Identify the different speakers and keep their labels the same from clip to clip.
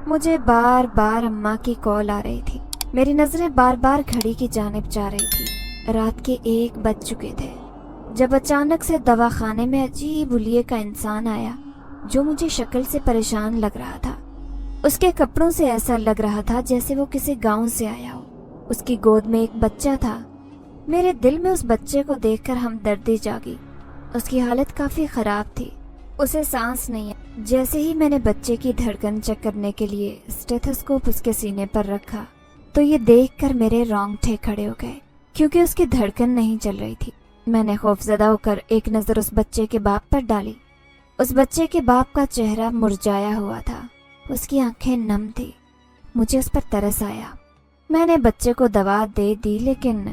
Speaker 1: مجھے بار بار اماں کی کال آ رہی تھی. میری نظریں بار بار گھڑی کی جانب جا رہی تھی. رات کے 1 بج چکے تھے جب اچانک سے دواخانے میں عجیب حلیے کا انسان آیا جو مجھے شکل سے پریشان لگ رہا تھا. اس کے کپڑوں سے ایسا لگ رہا تھا جیسے وہ کسی گاؤں سے آیا ہو. اس کی گود میں ایک بچہ تھا. میرے دل میں اس بچے کو دیکھ کر ہمدردی جاگی. اس کی حالت کافی خراب تھی. اسے سانس نہیں ہے. جیسے ہی میں نے بچے کی دھڑکن چیک کرنے کے لیے اسٹیتھوسکوپ اس کے سینے پر رکھا تو یہ دیکھ کر میرے رونگٹے کھڑے ہو گئے کیونکہ اس کی دھڑکن نہیں چل رہی تھی. میں نے خوفزدہ ہو کر ایک نظر اس بچے کے باپ پر ڈالی. اس بچے کے باپ کا چہرہ مرجھایا ہوا تھا. اس کی آنکھیں نم تھی. مجھے اس پر ترس آیا. میں نے بچے کو دوا دے دی لیکن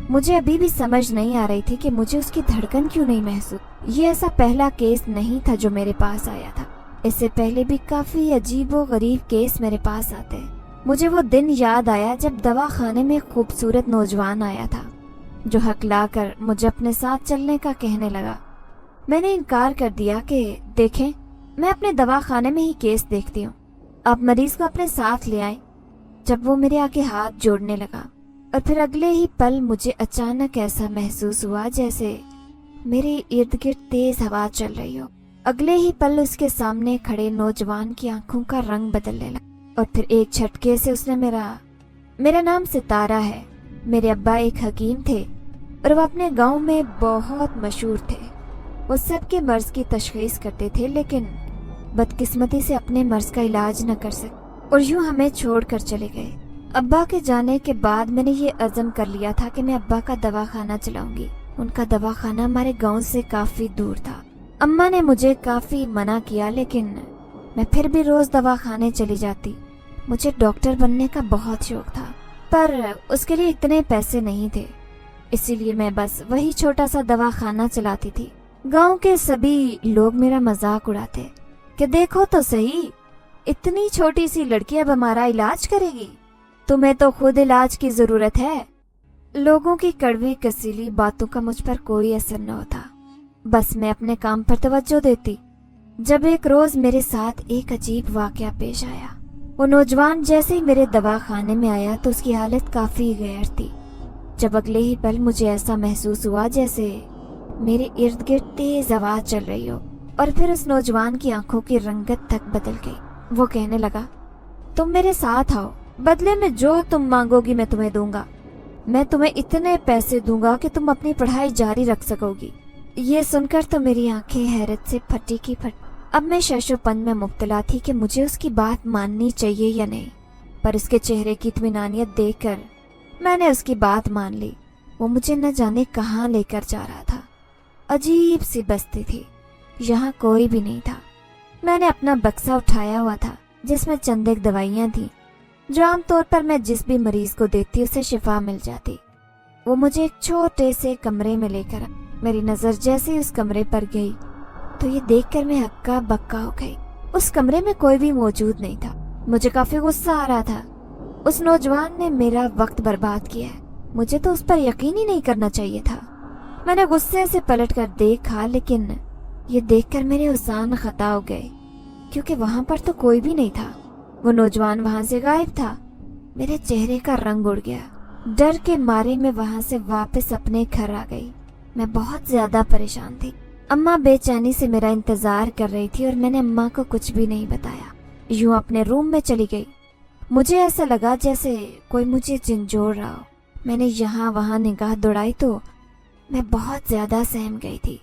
Speaker 1: مجھے ابھی بھی سمجھ نہیں آ رہی تھی کہ مجھے اس کی دھڑکن کیوں نہیں محسوس. یہ ایسا پہلا کیس نہیں تھا جو میرے پاس آیا تھا. اس سے پہلے بھی کافی عجیب و غریب کیس میرے پاس آتے. مجھے وہ دن یاد آیا جب دواخانے میں خوبصورت نوجوان آیا تھا جو ہکلا کر مجھے اپنے ساتھ چلنے کا کہنے لگا. میں نے انکار کر دیا کہ دیکھیں میں اپنے دواخانے میں ہی کیس دیکھتی ہوں, آپ مریض کو اپنے ساتھ لے آئیں. جب وہ میرے آگے ہاتھ جوڑنے لگا اور پھر اگلے ہی پل مجھے اچانک ایسا محسوس ہوا جیسے میرے ارد گرد تیز ہوا چل رہی ہو. اگلے ہی پل اس کے سامنے کھڑے نوجوان کی آنکھوں کا رنگ بدلنے لگا اور پھر ایک جھٹکے سے اس نے میرا نام ستارہ ہے. میرے ابا ایک حکیم تھے اور وہ اپنے گاؤں میں بہت مشہور تھے. وہ سب کے مرض کی تشخیص کرتے تھے لیکن بدقسمتی سے اپنے مرض کا علاج نہ کر سکے اور یوں ہمیں چھوڑ کر چلے گئے. ابا کے جانے کے بعد میں نے یہ عزم کر لیا تھا کہ میں ابا کا دواخانہ چلاؤں گی. ان کا دواخانہ ہمارے گاؤں سے کافی دور تھا. اماں نے مجھے کافی منع کیا لیکن میں پھر بھی روز دواخانے چلی جاتی. مجھے ڈاکٹر بننے کا بہت شوق تھا پر اس کے لیے اتنے پیسے نہیں تھے, اسی لیے میں بس وہی چھوٹا سا دواخانہ چلاتی تھی. گاؤں کے سبھی لوگ میرا مذاق اڑاتے کہ دیکھو تو صحیح, اتنی چھوٹی سی لڑکی اب ہمارا علاج کرے گی, تمہیں تو خود علاج کی ضرورت ہے. لوگوں کی کڑوی کسیلی باتوں کا مجھ پر کوئی اثر نہ ہوتا, بس میں اپنے کام پر توجہ دیتی. جب ایک روز میرے ساتھ ایک عجیب واقعہ پیش آیا. وہ نوجوان جیسے ہی میرے دواخانے میں آیا تو اس کی حالت کافی غیر تھی. جب اگلے ہی پل مجھے ایسا محسوس ہوا جیسے میرے ارد گرد تیز آواز چل رہی ہو اور پھر اس نوجوان کی آنکھوں کی رنگت تک بدل گئی. وہ کہنے لگا, تم میرے ساتھ آؤ, بدلے میں جو تم مانگو گی میں تمہیں دوں گا. میں تمہیں اتنے پیسے دوں گا کہ تم اپنی پڑھائی جاری رکھ سکو گی. یہ سن کر تو میری آنکھیں حیرت سے پھٹی کی پھٹ. اب میں شش و پن میں مبتلا تھی کہ مجھے اس کی بات ماننی چاہیے یا نہیں, پر اس کے چہرے کی اطمینانیت دیکھ کر میں نے اس کی بات مان لی. وہ مجھے نہ جانے کہاں لے کر جا رہا تھا. عجیب سی بستی تھی, یہاں کوئی بھی نہیں تھا. میں نے اپنا بکسا اٹھایا ہوا تھا جس میں چند ایک دوائیاں تھیں جو عام طور پر میں جس بھی مریض کو دیتی اسے شفا مل جاتی. وہ مجھے ایک چھوٹے سے کمرے میں لے کر میری نظر جیسے ہی اس کمرے پر گئی تو یہ دیکھ کر میں ہکا بکا ہو گئی. اس کمرے میں کوئی بھی موجود نہیں تھا. مجھے کافی غصہ آ رہا تھا. اس نوجوان نے میرا وقت برباد کیا ہے, مجھے تو اس پر یقین ہی نہیں کرنا چاہیے تھا. میں نے غصے سے پلٹ کر دیکھا لیکن یہ دیکھ کر میرے حسان خطا ہو گئے کیونکہ وہاں پر تو کوئی بھی نہیں تھا. وہ نوجوان وہاں سے غائب تھا. میرے چہرے کا رنگ اڑ گیا. ڈر کے مارے میں وہاں سے واپس اپنے گھر آ گئی. میں بہت زیادہ پریشان تھی. اماں بے چینی سے میرا انتظار کر رہی تھی اور میں نے اماں کو کچھ بھی نہیں بتایا. یوں اپنے روم میں چلی گئی. مجھے ایسا لگا جیسے کوئی مجھے جھنجھوڑ رہا ہو. میں نے یہاں وہاں نگاہ دوڑائی تو میں بہت زیادہ سہم گئی تھی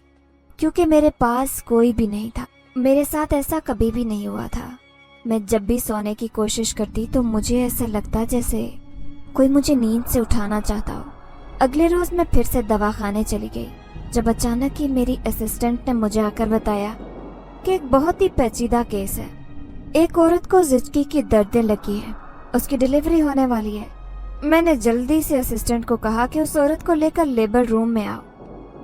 Speaker 1: کیونکہ میرے پاس کوئی بھی نہیں تھا. میرے ساتھ ایسا کبھی بھی نہیں ہوا تھا. میں جب بھی سونے کی کوشش کرتی تو مجھے ایسا لگتا جیسے کوئی مجھے نیند سے اٹھانا چاہتا ہو. اگلے روز میں پھر سے دواخانے چلی گئی جب اچانک ہی میری اسسٹنٹ نے مجھے آ کر بتایا کہ ایک بہت ہی پیچیدہ کیس ہے. ایک عورت کو زچگی کی دردیں لگی ہیں, اس کی ڈیلیوری ہونے والی ہے. میں نے جلدی سے اسسٹنٹ کو کہا کہ اس عورت کو لے کر لیبر روم میں آؤ.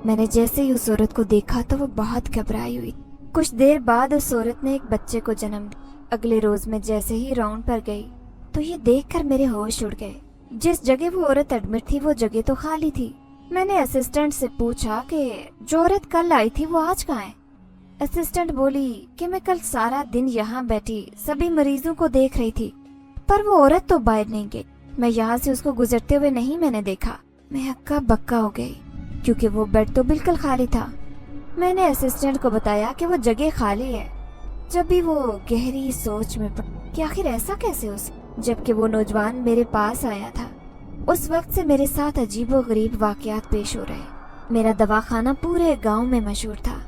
Speaker 1: میں نے جیسے ہی اس عورت کو دیکھا تو وہ بہت گھبرائی ہوئی. کچھ دیر بعد اس عورت نے ایک بچے کو جنم دیا. اگلے روز میں جیسے ہی راؤنڈ پر گئی تو یہ دیکھ کر میرے ہوش اڑ گئے. جس جگہ وہ عورت ایڈمٹ تھی وہ جگہ تو خالی تھی. میں نے اسسٹنٹ سے پوچھا کہ جو عورت کل آئی تھی وہ آج کہاں ہے. असिस्टेंट बोली कि मैं कल सारा दिन यहाँ बैठी सभी मरीजों को देख रही थी, पर वो औरत तो बाहर नहीं गई। मैं यहाँ से उसको गुजरते हुए नहीं मैंने देखा। मैं हक्का बक्का हो गई क्योंकि वो बेड तो बिल्कुल खाली था। मैंने असिस्टेंट को बताया कि वो जगह खाली है। जब भी वो गहरी सोच में पड़ कि आखिर ऐसा कैसे हो सकता, जबकि वो नौजवान मेरे पास आया था। उस वक्त से मेरे साथ अजीबोगरीब वाकयात पेश हो रहे। मेरा दवाखाना पूरे गांव में मशहूर था।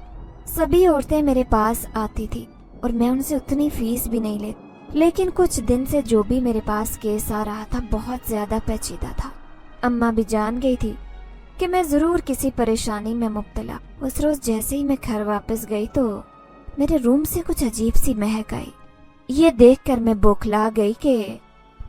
Speaker 1: सभी औरतें मेरे पास आती थी और मैं उनसे उतनी फीस भी नहीं लेती, लेकिन कुछ दिन से जो भी मेरे पास केस आ रहा था बहुत ज्यादा पेचीदा था। अम्मा भी जान गई थी कि मैं जरूर किसी परेशानी में मुब्तला। उस रोज जैसे ही मैं घर वापस गई तो मेरे रूम से कुछ अजीब सी महक आई। ये देखकर मैं बौखला गई कि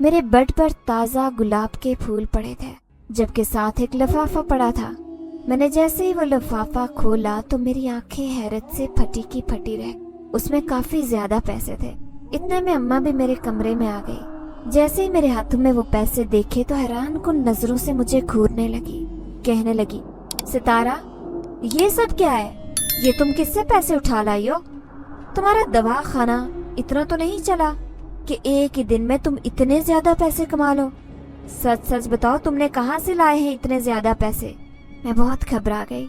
Speaker 1: मेरे बेड पर ताज़ा गुलाब के फूल पड़े थे, जबकि साथ एक लिफाफा पड़ा था। मैंने जैसे ही वो लिफाफा खोला तो मेरी आंखें हैरत से फटी की फटी रह। उसमें काफी ज्यादा पैसे थे। इतने में अम्मा भी मेरे कमरे में आ गई। जैसे ही मेरे हाथों में वो पैसे देखे तो हैरान कुन नजरों से मुझे घूरने लगी। कहने लगी, सितारा ये सब क्या है? ये तुम किससे पैसे उठा लाई हो? तुम्हारा दवाखाना इतना तो नहीं चला कि एक ही दिन में तुम इतने ज्यादा पैसे कमा लो। सच सच बताओ, तुमने कहाँ से लाए हैं इतने ज्यादा पैसे? मैं बहुत घबरा गई।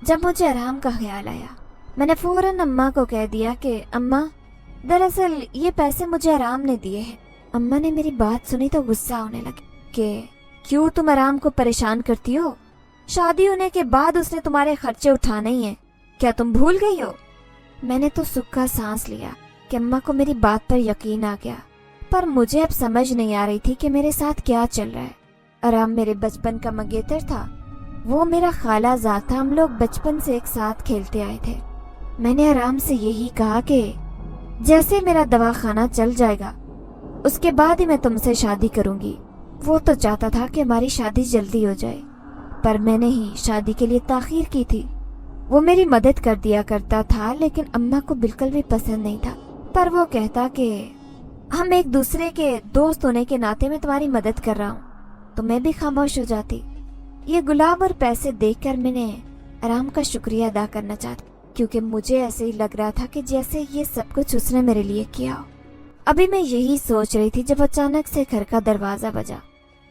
Speaker 1: जब मुझे आराम का ख्याल आया, मैंने फौरन अम्मा को कह दिया कि अम्मा, दरअसल ये पैसे मुझे आराम ने दिए हैं। अम्मा ने मेरी बात सुनी तो गुस्सा होने लगी कि क्यों तुम आराम को परेशान करती हो? शादी होने के बाद उसने तुम्हारे खर्चे उठाने ही हैं, क्या तुम भूल गई हो? मैंने तो सूखा सांस लिया कि अम्मा को मेरी बात पर यकीन आ गया, पर मुझे अब समझ नहीं आ रही थी कि मेरे साथ क्या चल रहा है। आराम मेरे बचपन का मंगेतर था। वो मेरा खालाजाद था। हम लोग बचपन से एक साथ खेलते आए थे। मैंने आराम से यही कहा कि जैसे मेरा दवाखाना चल जाएगा उसके बाद ही मैं तुमसे शादी करूंगी। वो तो चाहता था कि हमारी शादी जल्दी हो जाए, पर मैंने ही शादी के लिए ताखीर की थी। वो मेरी मदद कर दिया करता था, लेकिन अम्मा को बिल्कुल भी पसंद नहीं था। पर वो कहता कि हम एक दूसरे के दोस्त होने के नाते मैं तुम्हारी मदद कर रहा हूँ, तो मैं भी खामोश हो जाती। ये गुलाब और पैसे देखकर मैंने आराम का शुक्रिया अदा करना चाहती, क्योंकि मुझे ऐसे ही लग रहा था कि जैसे ये सब कुछ उसने मेरे लिए किया हो। अभी मैं यही सोच रही थी जब अचानक से घर का दरवाजा बजा।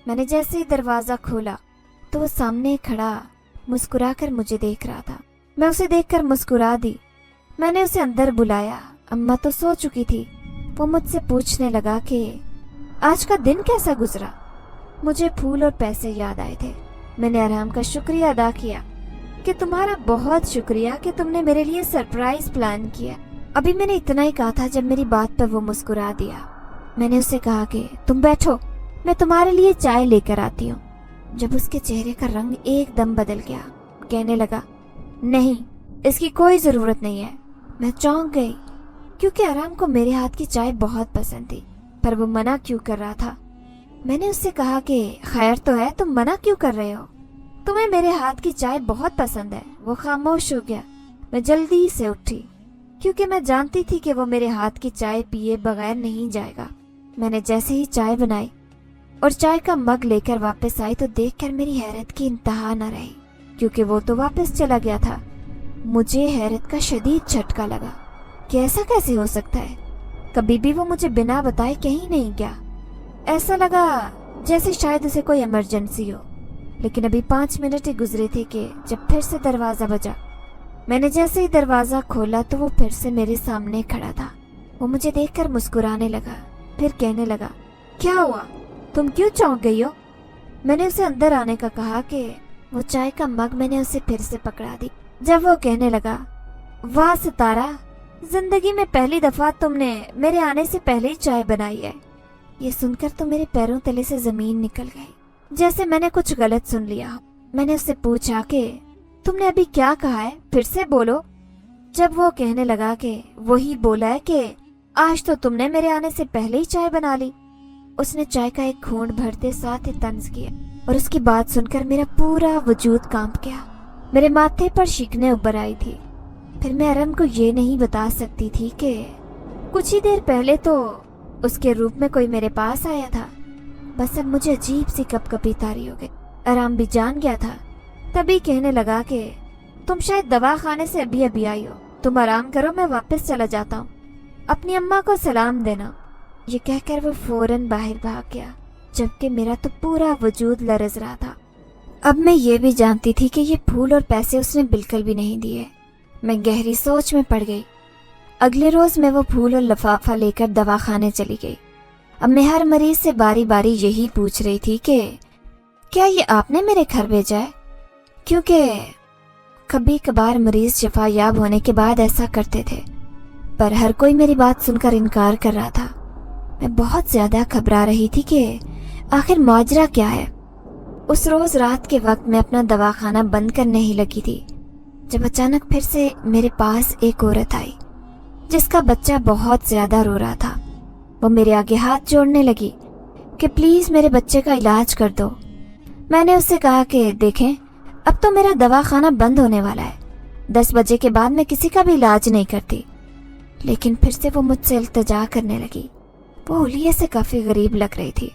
Speaker 1: मैंने जैसे ही दरवाजा खोला तो वो सामने खड़ा मुस्कुराकर मुझे देख रहा था। मैं उसे देखकर मुस्कुरा दी। मैंने उसे अंदर बुलाया। अम्मा तो सो चुकी थी। वो मुझसे पूछने लगा कि आज का दिन कैसा गुजरा। मुझे फूल और पैसे याद आए थे। मैंने आराम का शुक्रिया अदा किया कि तुम्हारा बहुत शुक्रिया कि तुमने मेरे लिए सरप्राइज प्लान किया। अभी मैंने इतना ही कहा था जब मेरी बात पर वो मुस्कुरा दिया। मैंने उससे कहा कि तुम बैठो, मैं तुम्हारे लिए चाय लेकर आती हूँ। जब उसके चेहरे का रंग एकदम बदल गया, कहने लगा, नहीं, इसकी कोई जरूरत नहीं है। मैं चौंक गई क्योंकि आराम को मेरे हाथ की चाय बहुत पसंद थी, पर वो मना क्यों कर रहा था। मैंने उससे कहा कि खैर तो है, तुम मना क्यों कर रहे हो? तुम्हें मेरे हाथ की चाय बहुत पसंद है। वो खामोश हो गया। मैं जल्दी से उठी क्योंकि मैं जानती थी कि वो मेरे हाथ की चाय पिए बगैर नहीं जाएगा। मैंने जैसे ही चाय बनाई और चाय का मग लेकर वापस आई तो देखकर मेरी हैरत की इंतहा न रही, क्योंकि वो तो वापस चला गया था। मुझे हैरत का शदीद झटका लगा कि ऐसा कैसे हो सकता है। कभी भी वो मुझे बिना बताए कहीं नहीं गया। ऐसा लगा जैसे शायद उसे कोई इमरजेंसी हो। लेकिन अभी 5 मिनट ही गुजरे थे कि जब फिर से दरवाजा बजा। मैंने जैसे ही दरवाजा खोला तो वो फिर से मेरे सामने खड़ा था। वो मुझे देखकर मुस्कुराने लगा, फिर कहने लगा, क्या हुआ, तुम क्यों चौंक गई हो? मैंने उसे अंदर आने का कहा कि वो चाय का मग मैंने उसे फिर से पकड़ा दी। जब वो कहने लगा, वाह सितारा, जिंदगी में पहली दफा तुमने मेरे आने से पहले ही चाय बनाई है। ये सुनकर तो मेरे पैरों तले से जमीन निकल गई, जैसे मैंने कुछ गलत सुन लिया। मैंने उससे पूछा कि तुमने अभी क्या कहा है, फिर से बोलो। जब वो कहने लगा कि वही बोला है कि आज तो तुमने मेरे आने से पहले ही चाय बना ली। उसने चाय का एक घूंट भरते साथ ही तंज किया और उसकी बात सुनकर मेरा पूरा वजूद कांप गया। मेरे माथे पर शिकने उभर आई थी। फिर मैं आराम को ये नहीं बता सकती थी कि कुछ ही देर पहले तो उसके रूप में कोई मेरे पास आया था। बस अब मुझे अजीब सी कपकपी तारी हो गई। आराम भी जान गया था। तभी कहने लगा कि तुम शायद दवाखाने से अभी अभी आई हो। तुम आराम करो, मैं वापस चला जाता हूँ, अपनी अम्मा को सलाम देना। ये कहकर वो फौरन बाहर भाग गया, जबकि मेरा तो पूरा वजूद लरज रहा था। अब मैं ये भी जानती थी कि ये फूल और पैसे उसने बिल्कुल भी नहीं दिए। मैं गहरी सोच में पड़ गई। अगले रोज मैं वो फूल और लिफाफा लेकर दवाखाने चली गई। अब मैं हर मरीज से बारी बारी यही पूछ रही थी कि क्या ये आपने मेरे घर भेजा है, क्योंकि कभी कभार मरीज शिफायाब होने के बाद ऐसा करते थे, पर हर कोई मेरी बात सुनकर इनकार कर रहा था। मैं बहुत ज्यादा घबरा रही थी कि आखिर माजरा क्या है। उस रोज रात के वक्त मैं अपना दवाखाना बंद करने ही लगी थी, जब अचानक फिर से मेरे पास एक औरत आई जिसका बच्चा बहुत ज्यादा रो रहा था। वो मेरे आगे हाथ जोड़ने लगी कि प्लीज मेरे बच्चे का इलाज कर दो। मैंने उससे कहा कि देखें, अब तो मेरा दवाखाना बंद होने वाला है, 10 बजे के बाद मैं किसी का भी इलाज नहीं करती। लेकिन फिर से वो मुझसे इल्तिजा करने लगी। वो हुलिये से काफी गरीब लग रही थी।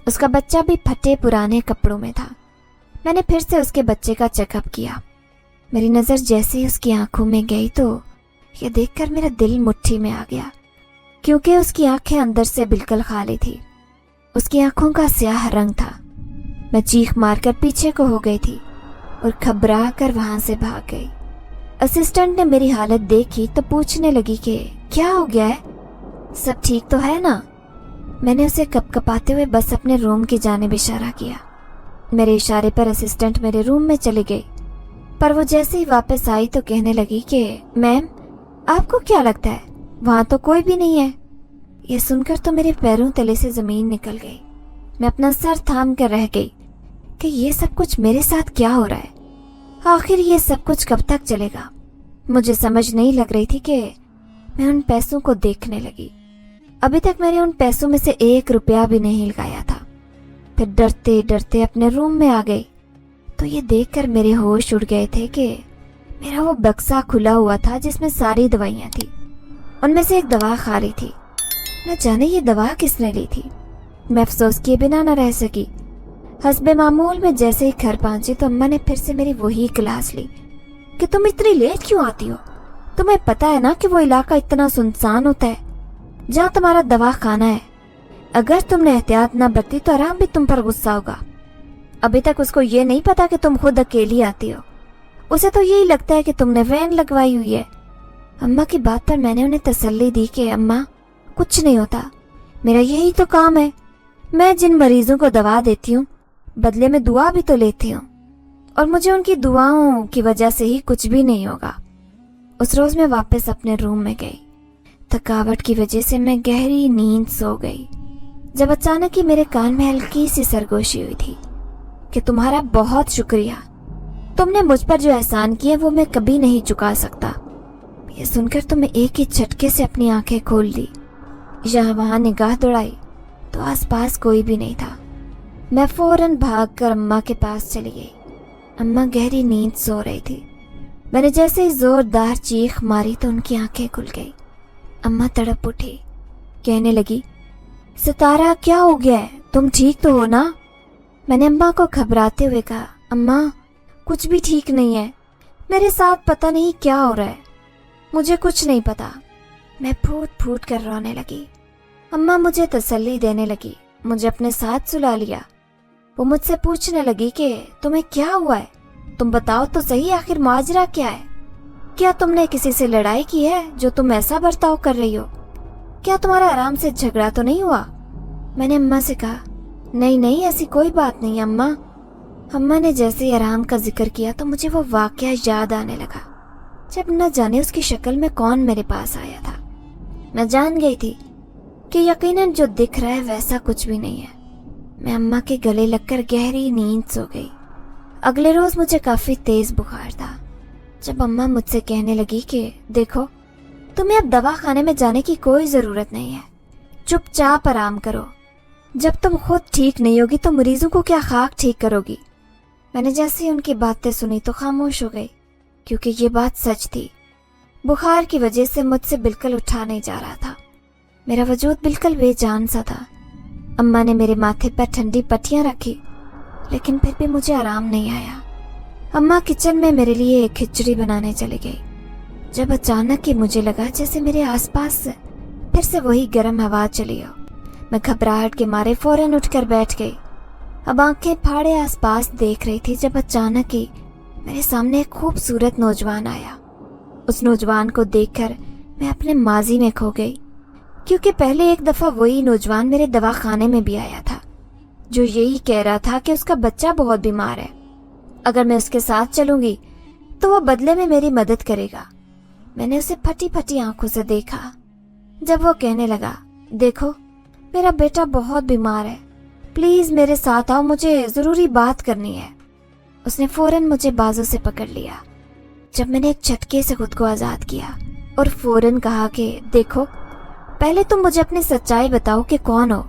Speaker 1: उसका बच्चा भी फटे पुराने कपड़ों में था। मैंने फिर से उसके बच्चे का चेकअप किया। मेरी नजर जैसे ही उसकी आंखों में गई तो ये देखकर मेरा दिल मुट्ठी में आ गया, क्योंकि उसकी आंखें अंदर से बिल्कुल खाली थी। उसकी आंखों का स्याह रंग था। मैं चीख मारकर पीछे को हो गई थी और घबरा कर वहां से भाग गई। असिस्टेंट ने मेरी हालत देखी तो पूछने लगी कि क्या हो गया है, सब ठीक तो है ना। मैंने उसे कपकपाते हुए बस अपने रूम की जानिब इशारा किया। मेरे इशारे पर असिस्टेंट मेरे रूम में चली गई, पर वो जैसे ही वापस आई तो कहने लगी कि मैम, आपको क्या लगता है वहां तो कोई भी नहीं है। ये सुनकर तो मेरे पैरों तले से जमीन निकल गई। मैं अपना सर थाम कर रह गई कि ये सब कुछ मेरे साथ क्या हो रहा है। आखिर ये सब कुछ कब तक चलेगा। मुझे समझ नहीं लग रही थी कि मैं उन पैसों को देखने लगी। अभी तक मैंने उन पैसों में से 1 रुपया भी नहीं लगाया था। फिर डरते डरते अपने रूम में आ गई तो ये देखकर मेरे होश उड़ गए थे कि मेरा वो बक्सा खुला हुआ था जिसमें सारी दवाइयां थी। उनमें से एक दवा खाली थी। न जाने ये दवा किसने ली थी। मैं अफसोस किए बिना न रह सकी। हस्बे मामूल में जैसे ही घर पहुंची तो अम्मा ने फिर से मेरी वही क्लास ली कि तुम इतनी लेट क्यों आती हो, तुम्हें पता है ना कि वो इलाका इतना सुनसान होता है जहाँ तुम्हारा दवा खाना है। अगर तुमने एहतियात न बरती तो आराम भी तुम पर गुस्सा होगा। अभी तक उसको ये नहीं पता कि तुम खुद अकेली आती हो, उसे तो यही लगता है कि तुमने वैन लगवाई हुई है। अम्मा की बात पर मैंने उन्हें तसल्ली दी कि अम्मा कुछ नहीं होता, मेरा यही तो काम है। मैं जिन मरीजों को दवा देती हूँ बदले में दुआ भी तो लेती हूँ, और मुझे उनकी दुआओं की वजह से ही कुछ भी नहीं होगा। उस रोज मैं वापस अपने रूम में गई। थकावट की वजह से मैं गहरी नींद सो गई, जब अचानक ही मेरे कान में हल्की सी सरगोशी हुई थी कि तुम्हारा बहुत शुक्रिया, तुमने मुझ पर जो एहसान किए वो मैं कभी नहीं चुका सकता। ये सुनकर तो मैं एक ही झटके से अपनी आंखें खोल ली। यहाँ वहां निगाह दौड़ाई तो आसपास कोई भी नहीं था। मैं फौरन भागकर अम्मा के पास चली गई। अम्मा गहरी नींद सो रही थी। मैंने जैसे ही जोरदार चीख मारी तो उनकी आंखें खुल गई। अम्मा तड़प उठी, कहने लगी, सितारा क्या हो गया है, तुम ठीक तो हो ना। मैंने अम्मा को घबराते हुए कहा, अम्मा कुछ भी ठीक नहीं है, मेरे साथ पता नहीं क्या हो रहा है, मुझे कुछ नहीं पता। मैं फूट फूट कर रोने लगी। अम्मा मुझे तसल्ली देने लगी, मुझे अपने साथ सुला लिया। वो मुझसे पूछने लगी कि तुम्हें क्या हुआ है, तुम बताओ तो सही, आखिर माजरा क्या है। क्या तुमने किसी से लड़ाई की है जो तुम ऐसा बर्ताव कर रही हो? क्या तुम्हारा आराम से झगड़ा तो नहीं हुआ? मैंने अम्मा से कहा, नहीं नहीं, ऐसी कोई बात नहीं अम्मा। अम्मा ने जैसे ही आराम का जिक्र किया तो मुझे वो वाकया याद आने लगा जब न जाने उसकी शक्ल में कौन मेरे पास आया था। मैं जान गई थी कि यकीनन जो दिख रहा है वैसा कुछ भी नहीं है। मैं अम्मा के गले लगकर गहरी नींद सो गई। अगले रोज मुझे काफी तेज बुखार था, जब अम्मा मुझसे कहने लगी कि देखो, तुम्हें अब दवा खाने में जाने की कोई जरूरत नहीं है, चुपचाप आराम करो। जब तुम खुद ठीक नहीं होगी तो मरीजों को क्या खाक ठीक करोगी। मैंने जैसे ही उनकी बातें सुनी तो खामोश हो गई, क्योंकि ये बात सच थी। बुखार की वजह से मुझसे बिल्कुल उठा नहीं जा रहा था। मेरा वजूद बिल्कुल बेजान सा था। अम्मा ने मेरे माथे पर ठंडी पट्टियां रखी, लेकिन फिर भी मुझे आराम नहीं आया। अम्मा किचन में मेरे लिए एक खिचड़ी बनाने चली गई, जब अचानक ही मुझे लगा जैसे मेरे आसपास से फिर से वही गर्म हवा चली हो। मैं घबराहट के मारे फौरन उठकर बैठ गई। अब आंखें फाड़े आसपास देख रही थी जब अचानक ही मेरे सामने एक खूबसूरत नौजवान आया। उस नौजवान को देखकर मैं अपने माजी में खो गई, क्योंकि पहले एक दफा वही नौजवान मेरे दवाखाने में भी आया था, जो यही कह रहा था कि उसका बच्चा बहुत बीमार है, अगर मैं उसके साथ चलूंगी तो वो बदले में मेरी मदद करेगा। मैंने उसे फटी फटी आंखों से देखा जब वो कहने लगा, देखो मेरा बेटा बहुत बीमार है, प्लीज मेरे साथ आओ, मुझे जरूरी बात करनी है। उसने फौरन मुझे बाजू से पकड़ लिया जब मैंने एक झटके से खुद को आजाद किया और फौरन कहा कि देखो पहले तुम मुझे अपनी सच्चाई बताओ कि कौन हो,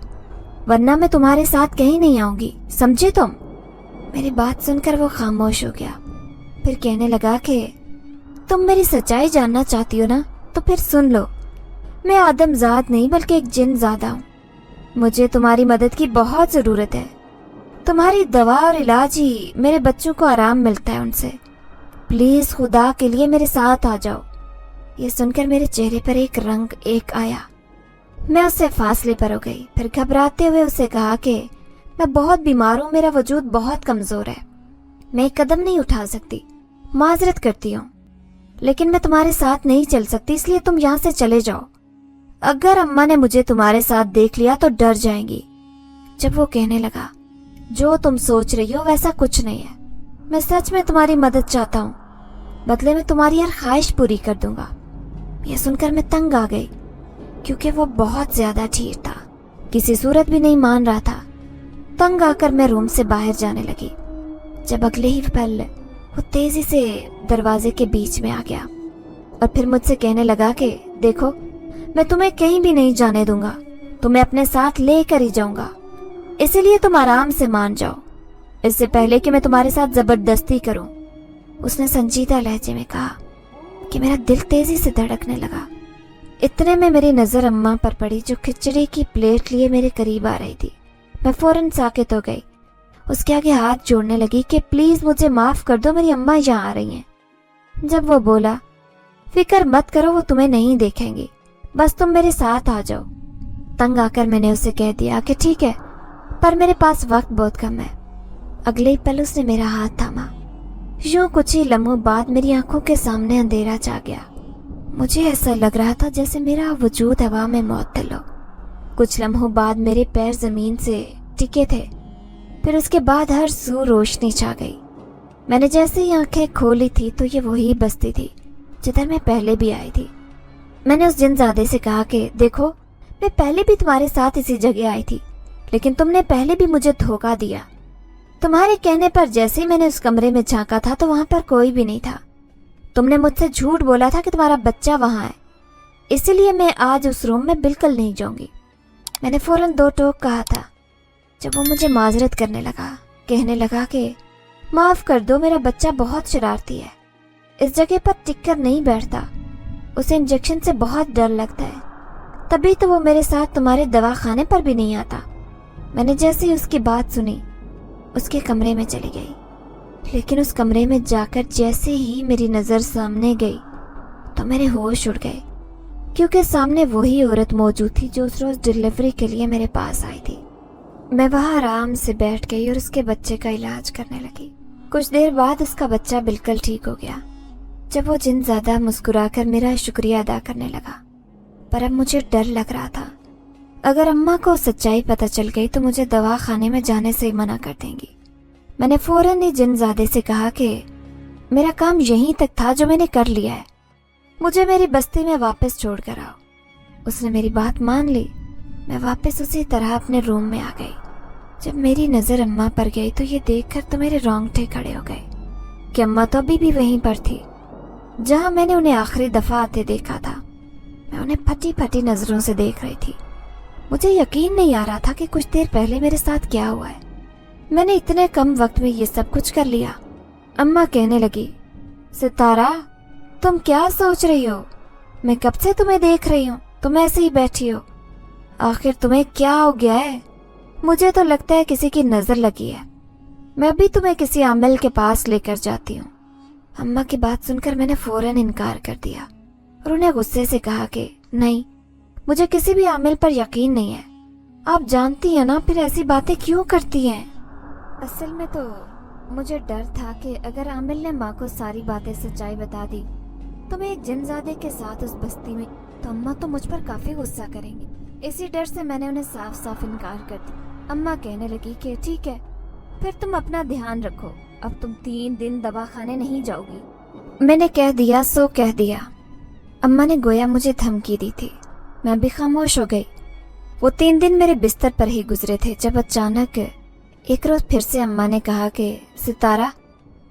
Speaker 1: वरना मैं तुम्हारे साथ कहीं नहीं आऊंगी, समझे तुम? मेरी बात सुनकर वो खामोश हो गया, फिर कहने लगा कि तुम मेरी सच्चाई जानना चाहती हो ना, तो फिर सुन लो। मैं आदमजात नहीं बल्कि एक जिन्नज़ादा हूँ। मुझे तुम्हारी मदद की बहुत ज़रूरत है। तुम्हारी दवा और इलाज ही मेरे बच्चों को आराम मिलता है उनसे। प्लीज़ खुदा के लिए मेरे साथ आ जाओ। ये सुनकर मेरे चेहरे पर एक रंग आया। मैं उससे फासले पर हो गई, फिर घबराते हुए उसे कहा कि मैं बहुत बीमार हूँ, मेरा वजूद बहुत कमज़ोर है, मैं एक कदम नहीं उठा सकती, माजरत करती हूँ, लेकिन मैं तुम्हारे साथ नहीं चल सकती, इसलिए तुम यहाँ से चले जाओ। अगर अम्मा ने मुझे तुम्हारे साथ देख लिया तो डर जाएंगी। जब वो कहने लगा, जो तुम सोच रही हो वैसा कुछ नहीं है, मैं सच में तुम्हारी मदद चाहता हूँ, बदले में तुम्हारी हर ख्वाहिश पूरी कर दूंगा। ये सुनकर मैं तंग आ गई, क्योंकि वो बहुत ज्यादा ढीठ था, किसी सूरत भी नहीं मान रहा था। तंग आकर मैं रूम से बाहर जाने लगी, जब अगले ही पल वो तेजी से दरवाजे के बीच में आ गया और फिर मुझसे कहने लगा कि देखो मैं तुम्हें कहीं भी नहीं जाने दूंगा, तुम्हें अपने साथ लेकर ही जाऊंगा, इसीलिए तुम आराम से मान जाओ, इससे पहले कि मैं तुम्हारे साथ जबरदस्ती करूं। उसने संजीदा लहजे में कहा कि मेरा दिल तेजी से धड़कने लगा। इतने में मेरी नजर अम्मा पर पड़ी, जो खिचड़ी की प्लेट लिए मेरे करीब आ रही थी। मैं फौरन साकित हो गई, उसके आगे हाथ जोड़ने लगी कि प्लीज मुझे माफ कर दो, मेरी अम्मा यहाँ आ रही हैं। जब वो बोला, फिक्र मत करो, वो तुम्हें नहीं देखेंगी, बस तुम मेरे साथ आ जाओ। तंग आकर मैंने उसे कह दिया कि ठीक है, पर मेरे पास वक्त बहुत कम है। अगले ही पल उसने मेरा हाथ थामा। यूं कुछ ही लम्हों बाद मेरी आंखों के सामने अंधेरा छा गया। मुझे ऐसा लग रहा था जैसे मेरा वजूद हवा में मुअत्तल हो। कुछ लम्हों बाद मेरे पैर जमीन से टिके थे, फिर उसके बाद हर सू रोशनी छा गई। मैंने जैसे ही आंखें खोली थी तो ये वही बस्ती थी जिधर मैं पहले भी आई थी। मैंने उस जिनजादे से कहा कि देखो मैं पहले भी तुम्हारे साथ इसी जगह आई थी, लेकिन तुमने पहले भी मुझे धोखा दिया। तुम्हारे कहने पर जैसे ही मैंने उस कमरे में झांका था तो वहां पर कोई भी नहीं था। तुमने मुझसे झूठ बोला था कि तुम्हारा बच्चा वहां है, इसीलिए मैं आज उस रूम में बिल्कुल नहीं जाऊंगी। मैंने फौरन दो टोक कहा था। जब वो मुझे माजरत करने लगा, कहने लगा कि माफ कर दो, मेरा बच्चा बहुत शरारती है, इस जगह पर टिककर नहीं बैठता, उसे इंजेक्शन से बहुत डर लगता है, तभी तो वो मेरे साथ तुम्हारे दवाखाने पर भी नहीं आता। मैंने जैसे ही उसकी बात सुनी उसके कमरे में चली गई, लेकिन उस कमरे में जाकर जैसे ही मेरी नज़र सामने गई तो मेरे होश उड़ गए, क्योंकि सामने वही औरत मौजूद थी जो उस रोज़ डिलीवरी के लिए मेरे पास आई थी। मैं वहाँ आराम से बैठ गई और उसके बच्चे का इलाज करने लगी। कुछ देर बाद उसका बच्चा बिल्कुल ठीक हो गया, जब वो जिनज़ादा मुस्कुराकर मेरा शुक्रिया अदा करने लगा। पर अब मुझे डर लग रहा था, अगर अम्मा को सच्चाई पता चल गई तो मुझे दवाखाने में जाने से मना कर देंगी। मैंने फौरन ही जिनज़ादे से कहा कि मेरा काम यहीं तक था जो मैंने कर लिया है, मुझे मेरी बस्ती में वापस छोड़ कर आओ। उसने मेरी बात मान ली। मैं वापस उसी तरह अपने रूम में आ गई। जब मेरी नज़र अम्मा पर गई तो ये देखकर तो मेरे रोंगटे खड़े हो गए कि अम्मा तो अभी भी वहीं पर थी जहाँ मैंने उन्हें आखिरी दफ़ा आते देखा था। मैं उन्हें फटी फटी नज़रों से देख रही थी। मुझे यकीन नहीं आ रहा था कि कुछ देर पहले मेरे साथ क्या हुआ है। मैंने इतने कम वक्त में ये सब कुछ कर लिया। अम्मा कहने लगी, सितारा तुम क्या सोच रही हो? मैं कब से तुम्हें देख रही हूँ, तुम ऐसे ही बैठी हो, आखिर तुम्हें क्या हो गया है? मुझे तो लगता है किसी की नज़र लगी है, मैं भी तुम्हें किसी आमिल के पास लेकर जाती हूँ। अम्मा की बात सुनकर मैंने फौरन इनकार कर दिया। और उन्हें गुस्से से कहा कि नहीं, मुझे किसी भी आमिल पर यकीन नहीं है। आप जानती हैं ना, फिर ऐसी बातें क्यों करती हैं? असल में तो मुझे डर था कि अगर आमिल ने माँ को सारी बातें सच्चाई बता दी तो मैं एक जिनजादे के साथ उस बस्ती में, तो अम्मा तो मुझ पर काफी गुस्सा करेंगी। इसी डर से मैंने उन्हें साफ साफ इनकार कर दिया। अम्मा कहने लगी कि ठीक है, फिर तुम अपना ध्यान रखो, अब तुम 3 दिन दवाखाने नहीं जाओगी। मैंने कह दिया सो कह दिया। अम्मा ने गोया मुझे धमकी दी थी। मैं भी खामोश हो गई। वो 3 दिन मेरे बिस्तर पर ही गुजरे थे जब अचानक एक रोज फिर से अम्मा ने कहा कि सितारा,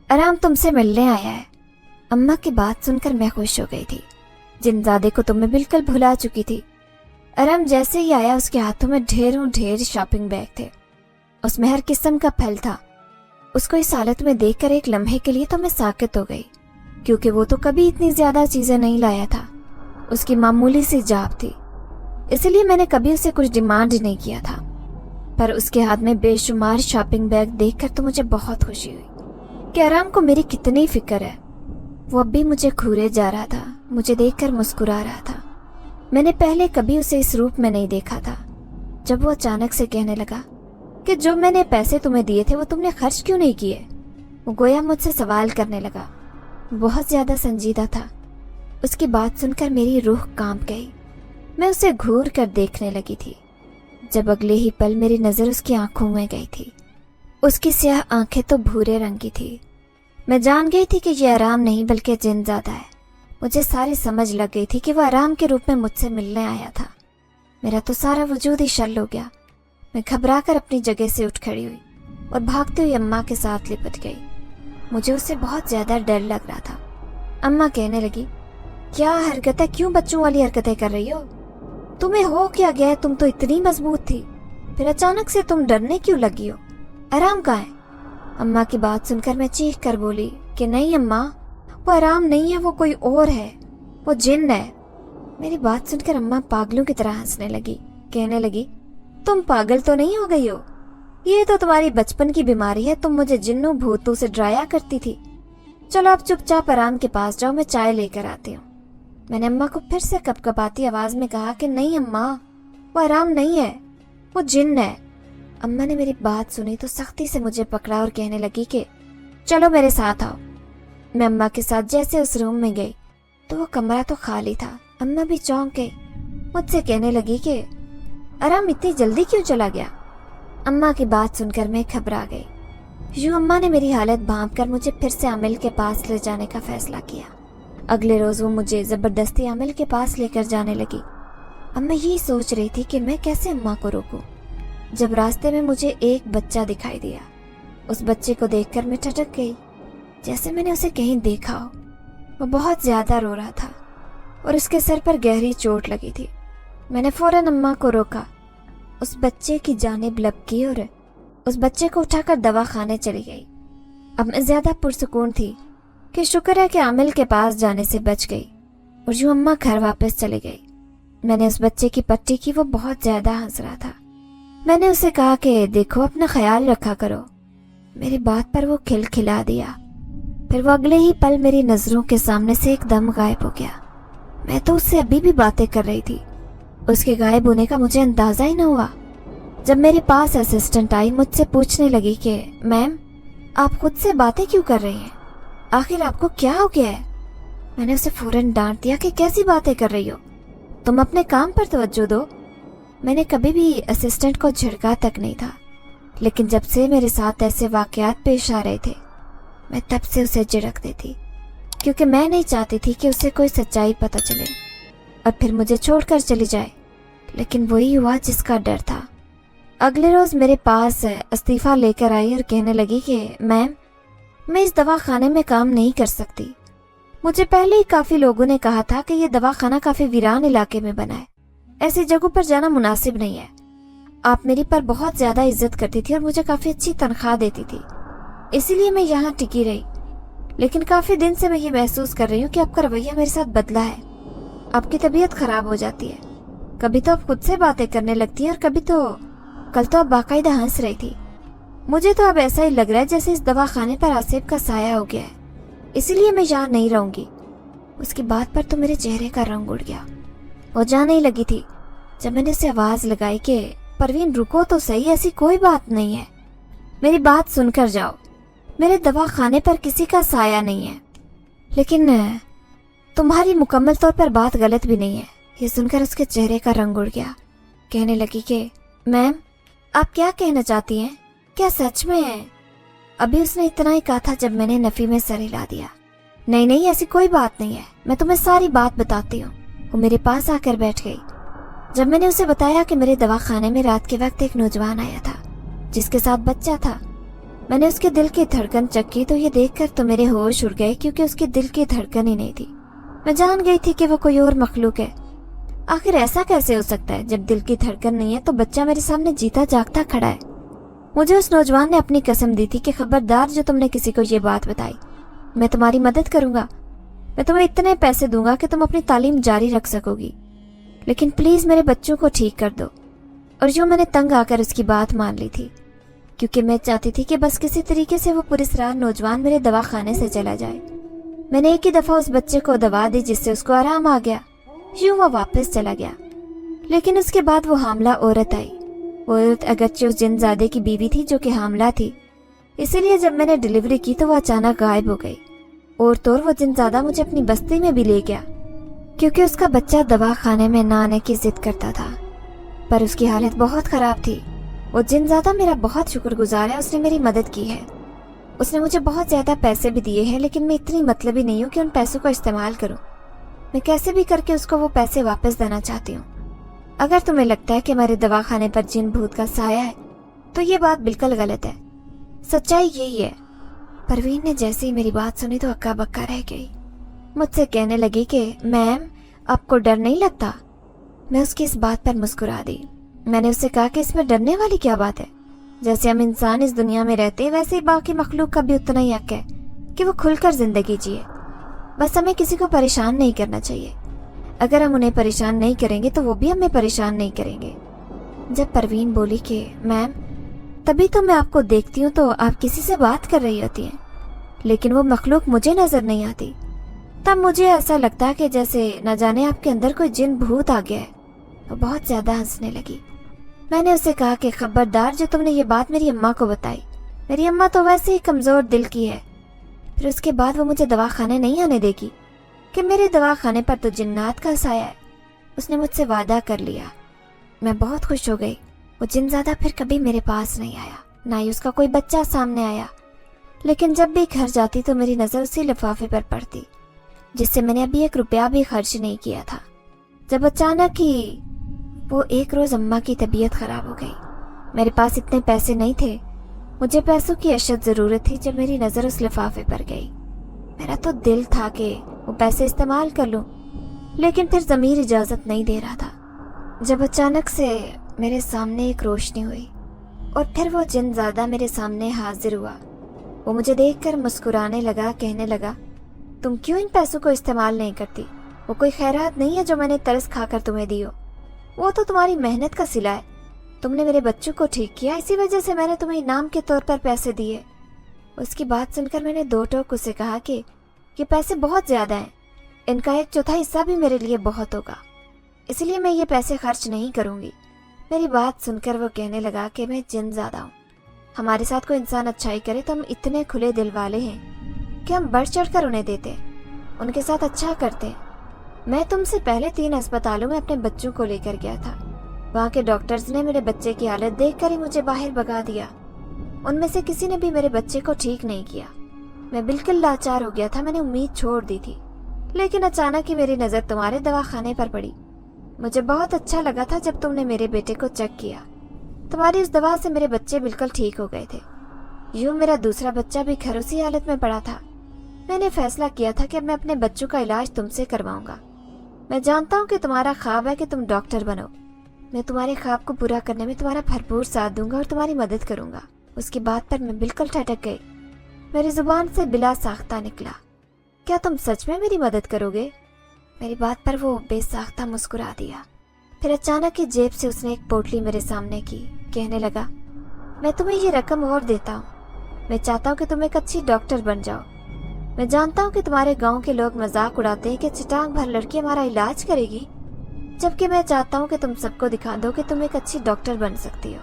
Speaker 1: आराम तुमसे मिलने आया है। अम्मा की बात सुनकर मैं खुश हो गई थी। जिनजादे को तो मैं बिल्कुल भुला चुकी थी। आराम जैसे ही आया उसके हाथों में ढेरों ढेर शॉपिंग बैग थे। उसमें हर किस्म का फल था। उसको इस हालत में देखकर एक लम्हे के लिए तो मैं साकित हो गई, क्योंकि वो तो कभी इतनी ज्यादा चीजें नहीं लाया था। उसकी मामूली सी जाब थी, इसलिए मैंने कभी उसे कुछ डिमांड नहीं किया था। पर उसके हाथ में बेशुमार शॉपिंग बैग देखकर तो मुझे बहुत खुशी हुई कि आराम को मेरी कितनी फिक्र है। वो अब भी मुझे घूरे जा रहा था, मुझे देखकर मुस्कुरा रहा था। मैंने पहले कभी उसे इस रूप में नहीं देखा था। जब वो अचानक से कहने लगा कि जो मैंने पैसे तुम्हें दिए थे वो तुमने खर्च क्यों नहीं किए, वो गोया मुझसे सवाल करने लगा। बहुत ज्यादा संजीदा था। उसकी बात सुनकर मेरी रूह कांप गई। मैं उसे घूर कर देखने लगी थी जब अगले ही पल मेरी नजर उसकी आंखों में गई थी। उसकी स्याह आंखें तो भूरे रंग की थी। मैं जान गई थी कि ये आराम नहीं बल्कि जिनजादा है। मुझे सारी समझ लग गई थी कि वो आराम के रूप में मुझसे मिलने आया था। मेरा तो सारा वजूद ही शल हो गया। मैं घबरा कर अपनी जगह से उठ खड़ी हुई और भागते हुए अम्मा के साथ लिपट गई। मुझे उससे बहुत ज्यादा डर लग रहा था। अम्मा कहने लगी, क्या हरकत है, क्यों बच्चों वाली हरकतें कर रही हो? तुम्हें हो क्या गया है? तुम तो इतनी मजबूत थी, फिर अचानक से तुम डरने क्यों लगी हो? आराम कहाँ है? अम्मा की बात सुनकर मैं चीख कर बोली कि नहीं अम्मा, वो आराम नहीं है, वो कोई और है, वो जिन्न है। मेरी बात सुनकर अम्मा पागलों की तरह हंसने लगी। कहने लगी, तुम पागल तो नहीं हो गई हो? ये तो तुम्हारी बचपन की बीमारी है। तुम मुझे जिन्नों भूतों से डराया करती थी। चलो आप चुपचाप आराम के पास जाओ, मैं चाय लेकर आती हूँ। मैंने अम्मा को फिर से कपकपाती आवाज में कहा कि नहीं अम्मा, वो आराम नहीं है, वो जिन्न है। अम्मा ने मेरी बात सुनी तो सख्ती से मुझे पकड़ा और कहने लगी कि चलो मेरे साथ आओ। मैं अम्मा के साथ जैसे उस रूम में गई तो वो कमरा तो खाली था। अम्मा भी चौंक गई। मुझसे कहने लगी कि आराम इतनी जल्दी क्यों चला गया? अम्मा की बात सुनकर मैं घबरा गई। यूं अम्मा ने मेरी हालत भांपकर मुझे फिर से आमिल के पास ले जाने का फैसला किया। अगले रोज वो मुझे जबरदस्ती आमिल के पास लेकर जाने लगी। अब मैं यही सोच रही थी कि मैं कैसे अम्मा को रोकूं, जब रास्ते में मुझे एक बच्चा दिखाई दिया। उस बच्चे को देखकर मैं ठटक गई, जैसे मैंने उसे कहीं देखा हो। वो बहुत ज्यादा रो रहा था और उसके सर पर गहरी चोट लगी थी। मैंने फौरन अम्मा को रोका, उस बच्चे की जानिब लपकी और उस बच्चे को उठाकर दवाखाने चली गई। अब मैं ज्यादा पुरसुकून थी कि शुक्र है कि आमिल के पास जाने से बच गई और यूं अम्मा घर वापस चली गई। मैंने उस बच्चे की पट्टी की, वो बहुत ज्यादा हंस रहा था। मैंने उसे कहा कि देखो अपना ख्याल रखा करो। मेरी बात पर वो खिलखिला दिया। फिर वो अगले ही पल मेरी नजरों के सामने से एकदम गायब हो गया। मैं तो उससे अभी भी बातें कर रही थी। उसके गायब होने का मुझे अंदाजा ही न हुआ। जब मेरे पास असिस्टेंट आई, मुझसे पूछने लगी कि मैम, आप खुद से बातें क्यों कर रही हैं? आखिर आपको क्या हो गया है? मैंने उसे फौरन डांट दिया कि कैसी बातें कर रही हो, तुम अपने काम पर तवज्जो दो। मैंने कभी भी असिस्टेंट को झिड़का तक नहीं था, लेकिन जब से मेरे साथ ऐसे वाकयात पेश आ रहे थे, मैं तब से उसे झिड़कती थी, क्योंकि मैं नहीं चाहती थी कि उसे कोई सच्चाई पता चले और फिर मुझे छोड़कर चली जाए। लेकिन वही हुआ जिसका डर था। अगले रोज मेरे पास इस्तीफा लेकर आई और कहने लगी कि मैम, मैं इस दवाखाने में काम नहीं कर सकती। मुझे पहले ही काफी लोगों ने कहा था कि यह दवाखाना काफी वीरान इलाके में बना है, ऐसी जगहों पर जाना मुनासिब नहीं है। आप मेरी पर बहुत ज्यादा इज्जत करती थी और मुझे काफी अच्छी तनख्वाह देती थी, इसीलिए मैं यहाँ टिकी रही। लेकिन काफी दिन से मैं ये महसूस कर रही हूँ कि आपका रवैया मेरे साथ बदला है। आपकी तबीयत खराब हो जाती है, कभी तो आप खुद से बातें करने लगती है और कभी तो कल तो आप बाकायदा हंस रही थी। मुझे तो अब ऐसा ही लग रहा है जैसे इस दवाखाने पर आसिफ का साया हो गया है, इसलिए मैं यहाँ नहीं रहूंगी। उसकी बात पर तो मेरे चेहरे का रंग उड़ गया। वो जाने ही लगी थी जब मैंने उसे आवाज़ लगाई कि परवीन रुको तो सही, ऐसी कोई बात नहीं है, मेरी बात सुनकर जाओ, मेरे दवा खाने पर किसी का साया नहीं है, लेकिन तुम्हारी मुकम्मल तौर पर बात गलत भी नहीं है। ये सुनकर उसके चेहरे का रंग उड़ गया। कहने लगी कि मैम आप क्या कहना चाहती हैं, क्या सच में है? अभी उसने इतना ही कहा था जब मैंने नफ़ी में सर हिला दिया। नहीं नहीं, ऐसी कोई बात नहीं है, मैं तुम्हें सारी बात बताती हूँ। वो मेरे पास आकर बैठ गई। जब मैंने उसे बताया कि मेरे दवाखाने में रात के वक्त एक नौजवान आया था जिसके साथ बच्चा था, मैंने उसके दिल की धड़कन चेक की तो ये देखकर तो मेरे होश उड़ गए, क्योंकि उसके दिल की धड़कन ही नहीं थी। मैं जान गई थी कि वो कोई और मखलूक है। आखिर ऐसा कैसे हो सकता है, जब दिल की धड़कन नहीं है तो बच्चा मेरे सामने जीता जागता खड़ा है। मुझे उस नौजवान ने अपनी कसम दी थी कि खबरदार जो तुमने किसी को ये बात बताई, मैं तुम्हारी मदद करूंगा, मैं तुम्हें इतने पैसे दूंगा कि तुम अपनी तालीम जारी रख सकोगी, लेकिन प्लीज मेरे बच्चों को ठीक कर दो। और जो मैंने तंग आकर उसकी बात मान ली थी, क्योंकि मैं चाहती थी कि बस किसी तरीके से वो पुरस्कार नौजवान मेरे दवाखाने से चला जाए। मैंने एक ही दफा उस बच्चे को दवा दी जिससे उसको आराम आ गया। यूं वो वापस चला गया। लेकिन उसके बाद वो हामला औरत आई। वो औरत अगरचे उस जिनजादे की बीवी थी जो कि हामला थी, इसीलिए जब मैंने डिलीवरी की तो वो अचानक गायब हो गई। और तो वो जिनजादा मुझे अपनी बस्ती में भी ले गया, क्योंकि उसका बच्चा दवा खाने में ना आने की जिद करता था, पर उसकी हालत बहुत खराब थी। वो जिनजादा मेरा बहुत शुक्रगुजार है, उसने मेरी मदद की है। उसने मुझे बहुत ज्यादा पैसे भी दिए हैं, लेकिन मैं इतनी मतलबी नहीं हूँ कि उन पैसों को इस्तेमाल करूँ। मैं कैसे भी करके उसको वो पैसे वापस देना चाहती हूँ। अगर तुम्हें लगता है कि हमारे दवाखाने पर जिन भूत का साया है तो ये बात बिल्कुल गलत है, सच्चाई यही है। परवीन ने जैसे ही मेरी बात सुनी तो अक्का बक्का रह गई। मुझसे कहने लगी कि मैम आपको डर नहीं लगता? मैं उसकी इस बात पर मुस्कुरा दी। मैंने उससे कहा कि इसमें डरने वाली क्या बात है, जैसे हम इंसान इस दुनिया में रहते हैं वैसे ही बाकी मखलूक का भी उतना ही हक है कि वो खुलकर जिंदगी जिए। बस हमें किसी को परेशान नहीं करना चाहिए। अगर हम उन्हें परेशान नहीं करेंगे तो वो भी हमें परेशान नहीं करेंगे। जब परवीन बोली कि मैम तभी तो मैं आपको देखती हूँ तो आप किसी से बात कर रही होती हैं, लेकिन वो मखलूक मुझे नजर नहीं आती, तब मुझे ऐसा लगता है कि जैसे न जाने आपके अंदर कोई जिन भूत आ गया है। वो बहुत ज्यादा हंसने लगी। मैंने उसे कहा कि खबरदार जो तुमने ये बात मेरी अम्मा को बताई, मेरी अम्मा तो वैसे ही कमजोर दिल की है। फिर उसके बाद वो मुझे दवाखाने नहीं आने देगी कि मेरे दवाखाने पर तो जिन्नात का साया है। उसने मुझसे वादा कर लिया। मैं बहुत खुश हो गई। वो जिनजादा फिर कभी मेरे पास नहीं आया, ना ही उसका कोई बच्चा सामने आया। लेकिन जब भी घर जाती तो मेरी नजर उसी लिफाफे पर पड़ती जिससे मैंने अभी 1 रुपया भी खर्च नहीं किया था। जब अचानक ही वो एक रोज अम्मा की तबीयत खराब हो गई। मेरे पास इतने पैसे नहीं थे, मुझे पैसों की अशद जरूरत थी। जब मेरी नजर उस लिफाफे पर गई, मेरा तो दिल था कि वो पैसे इस्तेमाल कर लूं, लेकिन फिर ज़मीर इजाजत नहीं दे रहा था। जब अचानक से मेरे सामने एक रोशनी हुई और फिर वो जिनजादा मेरे सामने हाजिर हुआ। वो मुझे देखकर मुस्कुराने लगा, कहने लगा तुम क्यों इन पैसों को इस्तेमाल नहीं करती? वो कोई खैरात नहीं है जो मैंने तरस खाकर तुम्हें दी हो, वो तो तुम्हारी मेहनत का सिला है। तुमने मेरे बच्चों को ठीक किया, इसी वजह से मैंने तुम्हें इनाम के तौर पर पैसे दिए। उसकी बात सुनकर मैंने 2 टोक उसे कहा कि ये पैसे बहुत ज्यादा हैं, इनका 1/4 हिस्सा भी मेरे लिए बहुत होगा, इसलिए मैं ये पैसे खर्च नहीं करूंगी। मेरी बात सुनकर वो कहने लगा कि मैं जिनजादा हूँ, हमारे साथ कोई इंसान अच्छाई करे तो हम इतने खुले दिल वाले हैं कि हम बढ़ चढ़ कर उन्हें देते हैं, उनके साथ अच्छा करते हैं। मैं तुमसे पहले 3 अस्पतालों में अपने बच्चों को लेकर गया था। वहाँ के डॉक्टर्स ने मेरे बच्चे की हालत देखकर ही मुझे बाहर भगा दिया। उनमें से किसी ने भी मेरे बच्चे को ठीक नहीं किया। मैं बिल्कुल लाचार हो गया था, मैंने उम्मीद छोड़ दी थी। लेकिन अचानक ही मेरी नज़र तुम्हारे दवाखाने पर पड़ी। मुझे बहुत अच्छा लगा था जब तुमने मेरे बेटे को चेक किया। तुम्हारी उस दवा से मेरे बच्चे बिल्कुल ठीक हो गए थे। यूं मेरा दूसरा बच्चा भी घर उसी हालत में पड़ा था। मैंने फैसला किया था कि मैं अपने बच्चों का इलाज तुमसे करवाऊंगा। मैं जानता हूँ कि तुम्हारा ख्वाब है कि तुम डॉक्टर बनो। मैं तुम्हारे ख्वाब को पूरा करने में तुम्हारा भरपूर साथ दूंगा और तुम्हारी मदद करूंगा। उसकी बात पर मैं बिल्कुल ठटक गई। मेरी जुबान से बिला साख्ता निकला, क्या तुम सच में मेरी मदद करोगे? मेरी बात पर वो बेसाख्ता मुस्कुरा दिया। फिर अचानक ही जेब से उसने एक पोटली मेरे सामने की, कहने लगा मैं तुम्हें ये रकम और देता हूँ। मैं चाहता हूँ कि तुम एक अच्छी डॉक्टर बन जाओ। मैं जानता हूँ कि तुम्हारे गांव के लोग मजाक उड़ाते हैं कि चटांग भर लड़की हमारा इलाज करेगी, जबकि मैं चाहता हूँ कि तुम सबको दिखा दो कि तुम एक अच्छी डॉक्टर बन सकती हो।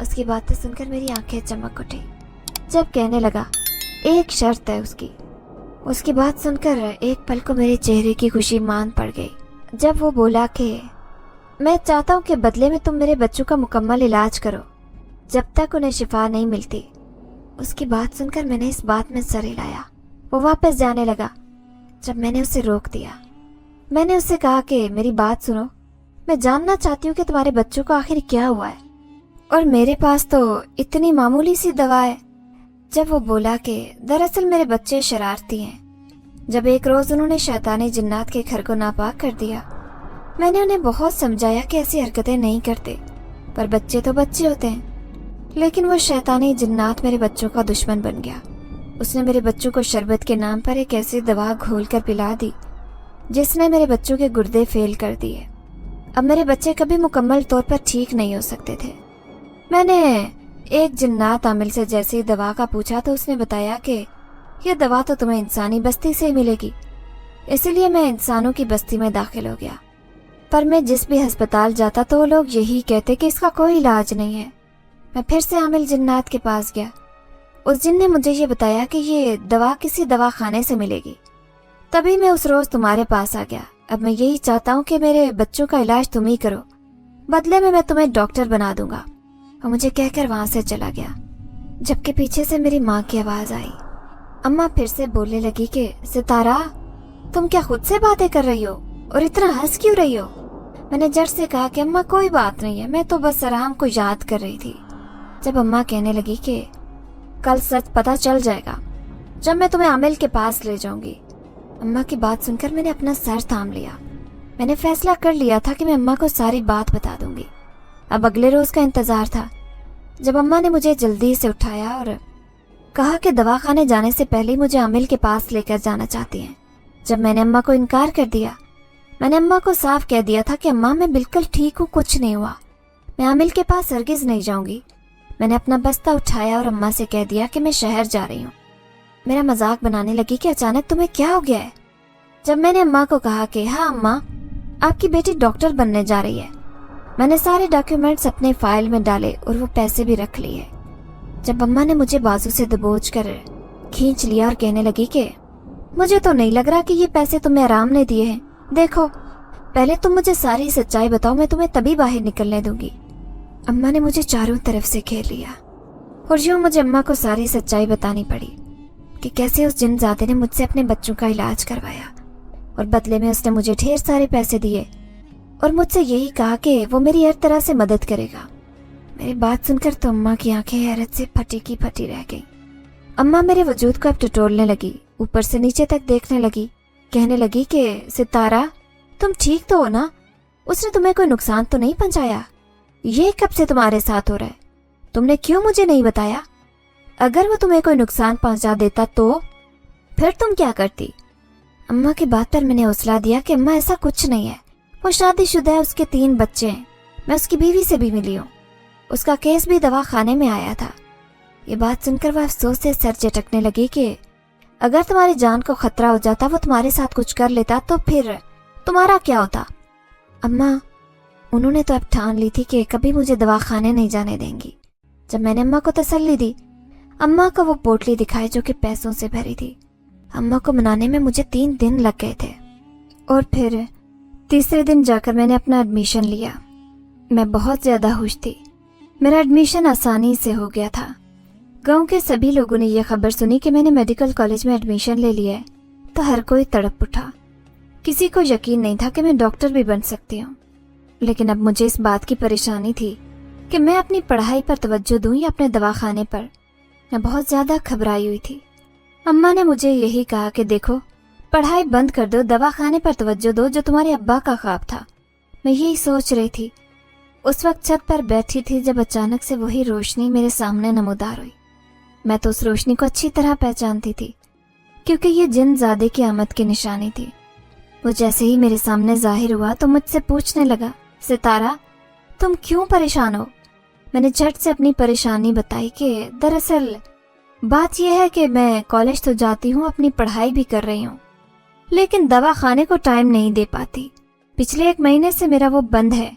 Speaker 1: उसकी बातें सुनकर मेरी आंखें चमक उठी जब कहने लगा, एक शर्त है उसकी बात सुनकर एक पल को मेरे चेहरे की खुशी मान पड़ गई जब वो बोला कि मैं चाहता हूँ कि बदले में तुम मेरे बच्चों का मुकम्मल इलाज करो जब तक उन्हें शिफा नहीं मिलती। उसकी बात सुनकर मैंने इस बात में सर हिलाया। वो वापस जाने लगा जब मैंने उसे रोक दिया। मैंने उससे कहा कि मेरी बात सुनो, मैं जानना चाहती हूँ कि तुम्हारे बच्चों को आखिर क्या हुआ है, और मेरे पास तो इतनी मामूली सी दवा है। जब वो बोला कि दरअसल मेरे बच्चे शरारती हैं। जब एक रोज उन्होंने शैतानी जिन्नात के घर को नापाक कर दिया, मैंने उन्हें बहुत समझाया कि ऐसी हरकतें नहीं करते, पर बच्चे तो बच्चे होते हैं। लेकिन वो शैतानी जिन्नात मेरे बच्चों का दुश्मन बन गया। उसने मेरे बच्चों को शरबत के नाम पर एक ऐसी दवा घोल कर पिला दी जिसने मेरे बच्चों के गुर्दे फेल कर दिए। अब मेरे बच्चे कभी मुकम्मल तौर पर ठीक नहीं हो सकते थे। मैंने एक जिन्नात आमिल से जैसे ही दवा का पूछा तो उसने बताया कि यह दवा तो तुम्हें इंसानी बस्ती से मिलेगी। इसीलिए मैं इंसानों की बस्ती में दाखिल हो गया। पर मैं जिस भी अस्पताल जाता तो वो लोग यही कहते कि इसका कोई इलाज नहीं है। मैं फिर से आमिल जिन्नात के पास गया। उस जिन ने मुझे ये बताया कि ये दवा किसी दवा खाने से मिलेगी। तभी मैं उस रोज तुम्हारे पास आ गया। अब मैं यही चाहता हूँ कि मेरे बच्चों का इलाज तुम ही करो, बदले में मैं तुम्हें डॉक्टर बना दूंगा। और मुझे कहकर वहां से चला गया, जबकि पीछे से मेरी माँ की आवाज आई। अम्मा फिर से बोलने लगी कि सितारा, तुम क्या खुद से बातें कर रही हो और इतना हंस क्यों रही हो? मैंने जड़ से कहा कि अम्मा कोई बात नहीं है, मैं तो बस आराम को याद कर रही थी। जब अम्मा कहने लगी कि कल सच पता चल जाएगा जब मैं तुम्हें आमिल के पास ले जाऊंगी। अम्मा की बात सुनकर मैंने अपना सर थाम लिया। मैंने फैसला कर लिया था कि मैं अम्मा को सारी बात बता दूंगी। अब अगले रोज का इंतजार था जब अम्मा ने मुझे जल्दी से उठाया और कहा कि दवाखाने जाने से पहले मुझे आमिल के पास लेकर जाना चाहती हैं। जब मैंने अम्मा को इनकार कर दिया, मैंने अम्मा को साफ कह दिया था कि अम्मा मैं बिल्कुल ठीक हूँ, कुछ नहीं हुआ, मैं आमिल के पास हरगिज नहीं जाऊंगी। मैंने अपना बस्ता उठाया और अम्मा से कह दिया कि मैं शहर जा रही हूँ। मेरा मजाक बनाने लगी कि अचानक तुम्हें क्या हो गया है। जब मैंने अम्मा को कहा कि हाँ अम्मा, आपकी बेटी डॉक्टर बनने जा रही है, मैंने सारे डॉक्यूमेंट्स अपने फाइल में डाले और वो पैसे भी रख लिए। जब अम्मा ने मुझे बाजू से दबोच कर खींच लिया और कहने लगी कि मुझे तो नहीं लग रहा कि ये पैसे तुम्हें आराम ने दिए हैं। देखो, पहले तुम मुझे सारी सच्चाई बताओ, मैं तुम्हें तभी बाहर निकलने दूंगी। अम्मा ने मुझे चारों तरफ से घेर लिया और यूं मुझे अम्मा को सारी सच्चाई बतानी पड़ी कि कैसे उस जिनजादे ने मुझसे अपने बच्चों का इलाज करवाया और बदले में उसने मुझे ढेर सारे पैसे दिए और मुझसे यही कहा कि वो मेरी हर तरह से मदद करेगा। मेरी बात सुनकर तो अम्मा की आंखें हैरत से फटी की फटी रह गईं। अम्मा मेरे वजूद को अब टटोलने लगी, ऊपर से नीचे तक देखने लगी, कहने लगी कि सितारा, तुम ठीक तो हो ना? उसने तुम्हें कोई नुकसान तो नहीं पहुंचाया? ये कब से तुम्हारे साथ हो रहा है? तुमने क्यों मुझे नहीं बताया? अगर वो तुम्हें कोई नुकसान पहुंचा देता तो फिर तुम क्या करती? अम्मा की बात पर मैंने हौसला दिया कि अम्मा ऐसा कुछ नहीं है, वो शादीशुदा है, उसके 3 बच्चे हैं, मैं उसकी बीवी से भी मिली हूँ, उसका केस भी दवाखाने में आया था। ये बात सुनकर वह अफसोस से सर झटकने लगी कि अगर तुम्हारी जान को खतरा हो जाता, वो तुम्हारे साथ कुछ कर लेता तो फिर तुम्हारा क्या होता? अम्मा, उन्होंने तो अब ठान ली थी कि कभी मुझे दवाखाने नहीं जाने देंगी। जब मैंने अम्मा को तसल्ली दी, अम्मा को वो पोटली दिखाई जो कि पैसों से भरी थी। अम्मा को मनाने में मुझे 3 दिन लग गए थे और फिर तीसरे दिन जाकर मैंने अपना एडमिशन लिया। मैं बहुत ज्यादा खुश थी। मेरा एडमिशन आसानी से हो गया था। गांव के सभी लोगों ने यह खबर सुनी कि मैंने मेडिकल कॉलेज में एडमिशन ले लिया है तो हर कोई तड़प उठा। किसी को यकीन नहीं था कि मैं डॉक्टर भी बन सकती हूँ। लेकिन अब मुझे इस बात की परेशानी थी कि मैं अपनी पढ़ाई पर तवज्जो दूं या अपने दवाखाने पर। मैं बहुत ज्यादा घबराई हुई थी। अम्मा ने मुझे यही कहा कि देखो, पढ़ाई बंद कर दो, दवाखाने पर तवज्जो दो, जो तुम्हारे अब्बा का ख्वाब था। मैं यही सोच रही थी। उस वक्त छत पर बैठी थी जब अचानक से वही रोशनी मेरे सामने नमूदार हुई। मैं तो उस रोशनी को अच्छी तरह पहचानती थी क्योंकि ये जिनजादे की आमद की निशानी थी। वो जैसे ही मेरे सामने जाहिर हुआ तो मुझसे पूछने लगा, सितारा, तुम क्यों परेशान हो? मैंने झट से अपनी परेशानी बताई कि दरअसल بات یہ ہے کہ میں کالج تو جاتی ہوں، اپنی پڑھائی بھی کر رہی ہوں، لیکن دوا خانے کو ٹائم نہیں دے پاتی۔ پچھلے 1 مہینے سے میرا وہ بند ہے،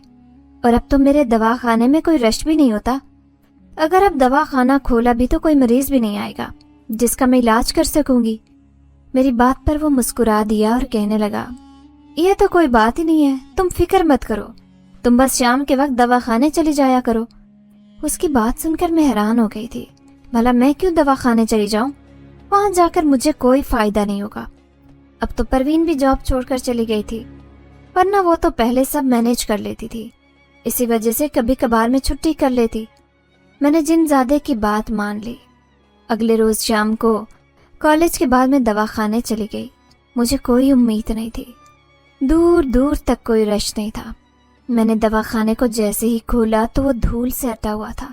Speaker 1: اور اب تو میرے دوا خانے میں کوئی رش بھی نہیں ہوتا۔ اگر اب دوا خانہ کھولا بھی تو کوئی مریض بھی نہیں آئے گا جس کا میں علاج کر سکوں گی۔ میری بات پر وہ مسکرا دیا اور کہنے لگا، یہ تو کوئی بات ہی نہیں ہے، تم فکر مت کرو، تم بس شام کے وقت دوا خانے چلی جایا کرو۔ اس کی بات سن کر میں حیران ہو گئی تھی، بھلا میں کیوں دوا خانے چلی جاؤں؟ وہاں جا کر مجھے کوئی فائدہ نہیں ہوگا۔ اب تو پروین بھی جاب چھوڑ کر چلی گئی تھی، ورنہ وہ تو پہلے سب مینیج کر لیتی تھی، اسی وجہ سے کبھی کبھار میں چھٹی کر لیتی۔ میں نے جن زادے کی بات مان لی۔ اگلے روز شام کو کالج کے بعد میں دوا خانے چلی گئی۔ مجھے کوئی امید نہیں تھی، دور دور تک کوئی رش نہیں تھا۔ میں نے دوا خانے کو جیسے ہی کھولا تو وہ دھول سے ہٹا ہوا تھا۔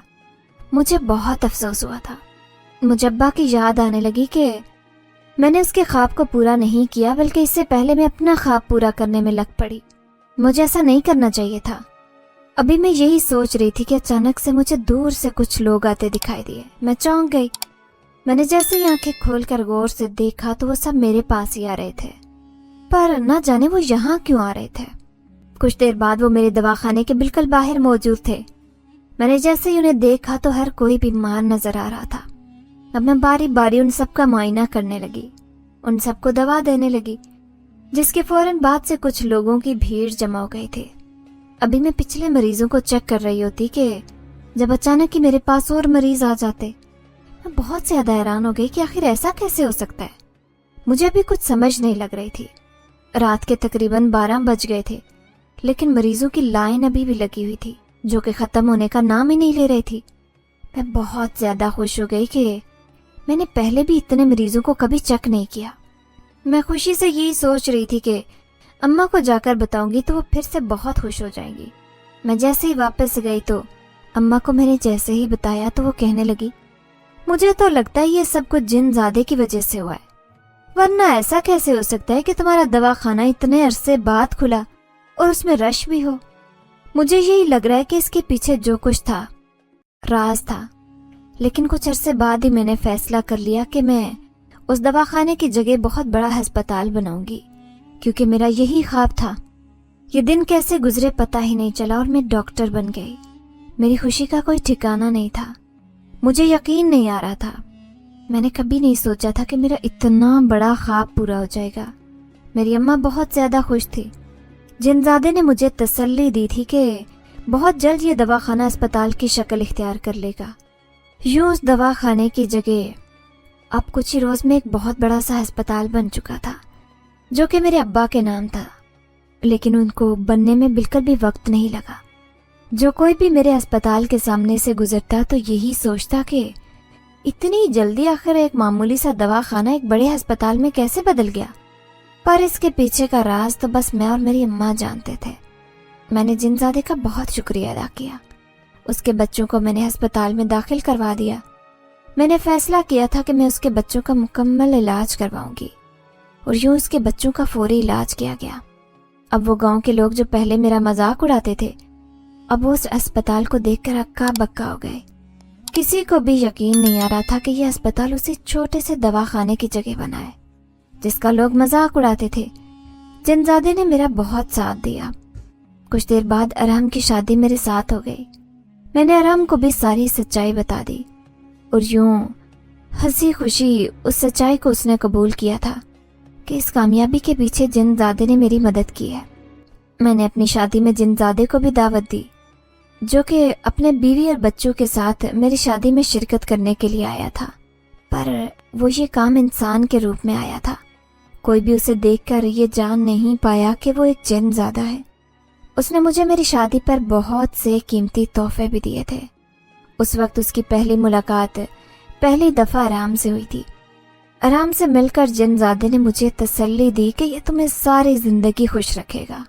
Speaker 1: مجھے بہت افسوس ہوا تھا۔ مجھے ابا کی یاد آنے لگی کہ میں نے اس کے خواب کو پورا نہیں کیا، بلکہ اس سے پہلے میں اپنا خواب پورا کرنے میں لگ پڑی۔ مجھے ایسا نہیں کرنا چاہیے تھا۔ ابھی میں یہی سوچ رہی تھی کہ اچانک سے مجھے دور سے کچھ لوگ آتے دکھائی دیے۔ میں چونک گئی۔ میں نے جیسے ہی آنکھیں کھول کر غور سے دیکھا تو وہ سب میرے پاس ہی آ رہے تھے، پر نہ جانے وہ یہاں کیوں آ رہے تھے۔ کچھ دیر بعد وہ میرے دواخانے کے بالکل باہر موجود تھے۔ میں نے جیسے ہی انہیں دیکھا تو ہر کوئی بیمار نظر آ رہا تھا۔ اب میں باری باری ان سب کا معائنہ کرنے لگی، ان سب کو دوا دینے لگی، جس کے فوراً بعد سے کچھ لوگوں کی بھیڑ جمع ہو گئی تھی۔ ابھی میں پچھلے مریضوں کو چیک کر رہی ہوتی کہ جب اچانک ہی میرے پاس اور مریض آ جاتے۔ میں بہت زیادہ حیران ہو گئی کہ آخر ایسا کیسے ہو سکتا ہے۔ مجھے ابھی کچھ سمجھ نہیں لگ رہی تھی۔ رات کے تقریباً 12 بج گئے تھے، لیکن مریضوں کی لائن ابھی بھی لگی ہوئی تھی جو کہ ختم ہونے کا نام ہی نہیں لے رہی تھی۔ میں بہت زیادہ خوش ہو گئی کہ میں نے پہلے بھی اتنے مریضوں کو کبھی چیک نہیں کیا۔ میں خوشی سے یہی سوچ رہی تھی کہ اماں کو جا کر بتاؤں گی تو وہ پھر سے بہت خوش ہو جائیں گی۔ میں جیسے ہی واپس گئی تو اماں کو میں نے جیسے ہی بتایا تو وہ کہنے لگی، مجھے تو لگتا ہے یہ سب کچھ جن زادے کی وجہ سے ہوا ہے، ورنہ ایسا کیسے ہو سکتا ہے کہ تمہارا دواخانہ اتنے عرصے بعد کھلا اور اس میں رش بھی ہو۔ مجھے یہی لگ رہا ہے کہ اس کے پیچھے جو کچھ تھا راز تھا، لیکن کچھ عرصے بعد ہی میں نے فیصلہ کر لیا کہ میں اس دواخانے کی جگہ بہت بڑا ہسپتال بناؤں گی، کیونکہ میرا یہی خواب تھا۔ یہ دن کیسے گزرے پتہ ہی نہیں چلا اور میں ڈاکٹر بن گئی۔ میری خوشی کا کوئی ٹھکانہ نہیں تھا۔ مجھے یقین نہیں آ رہا تھا۔ میں نے کبھی نہیں سوچا تھا کہ میرا اتنا بڑا خواب پورا ہو جائے گا۔ میری اماں بہت زیادہ خوش تھی۔ جنزادے نے مجھے تسلی دی تھی کہ بہت جلد یہ دواخانہ اسپتال کی شکل اختیار کر لے گا۔ یوں اس دواخانے کی جگہ اب کچھ ہی روز میں ایک بہت بڑا سا ہسپتال بن چکا تھا، جو کہ میرے ابا کے نام تھا، لیکن ان کو بننے میں بالکل بھی وقت نہیں لگا۔ جو کوئی بھی میرے اسپتال کے سامنے سے گزرتا تو یہی سوچتا کہ اتنی جلدی آخر ایک معمولی سا دواخانہ ایک بڑے ہسپتال میں کیسے بدل گیا۔ پر اس کے پیچھے کا راز تو بس میں اور میری اماں جانتے تھے۔ میں نے جنزادے کا بہت شکریہ ادا کیا۔ اس کے بچوں کو میں نے ہسپتال میں داخل کروا دیا۔ میں نے فیصلہ کیا تھا کہ میں اس کے بچوں کا مکمل علاج کرواؤں گی، اور یوں اس کے بچوں کا فوری علاج کیا گیا۔ اب وہ گاؤں کے لوگ جو پہلے میرا مذاق اڑاتے تھے، اب وہ اس اسپتال کو دیکھ کر اکا بکا ہو گئے۔ کسی کو بھی یقین نہیں آ رہا تھا کہ یہ اسپتال اسی چھوٹے سے دواخانے کی جگہ بنا ہے جس کا لوگ مذاق اڑاتے تھے۔ جنزادے نے میرا بہت ساتھ دیا۔ کچھ دیر بعد ارحم کی شادی میرے ساتھ ہو گئی۔ میں نے ارحم کو بھی ساری سچائی بتا دی، اور یوں ہنسی خوشی اس سچائی کو اس نے قبول کیا تھا کہ اس کامیابی کے پیچھے جنزادے نے میری مدد کی ہے۔ میں نے اپنی شادی میں جنزادے کو بھی دعوت دی، جو کہ اپنے بیوی اور بچوں کے ساتھ میری شادی میں شرکت کرنے کے لیے آیا تھا، پر وہ یہ کام انسان کے روپ میں آیا تھا۔ کوئی بھی اسے دیکھ کر یہ جان نہیں پایا کہ وہ ایک جنزادہ ہے۔ اس نے مجھے میری شادی پر بہت سے قیمتی تحفے بھی دیے تھے۔ اس وقت اس کی پہلی ملاقات پہلی دفعہ ارحم سے ہوئی تھی۔ ارحم سے مل کر جنزادے نے مجھے تسلی دی کہ یہ تمہیں ساری زندگی خوش رکھے گا۔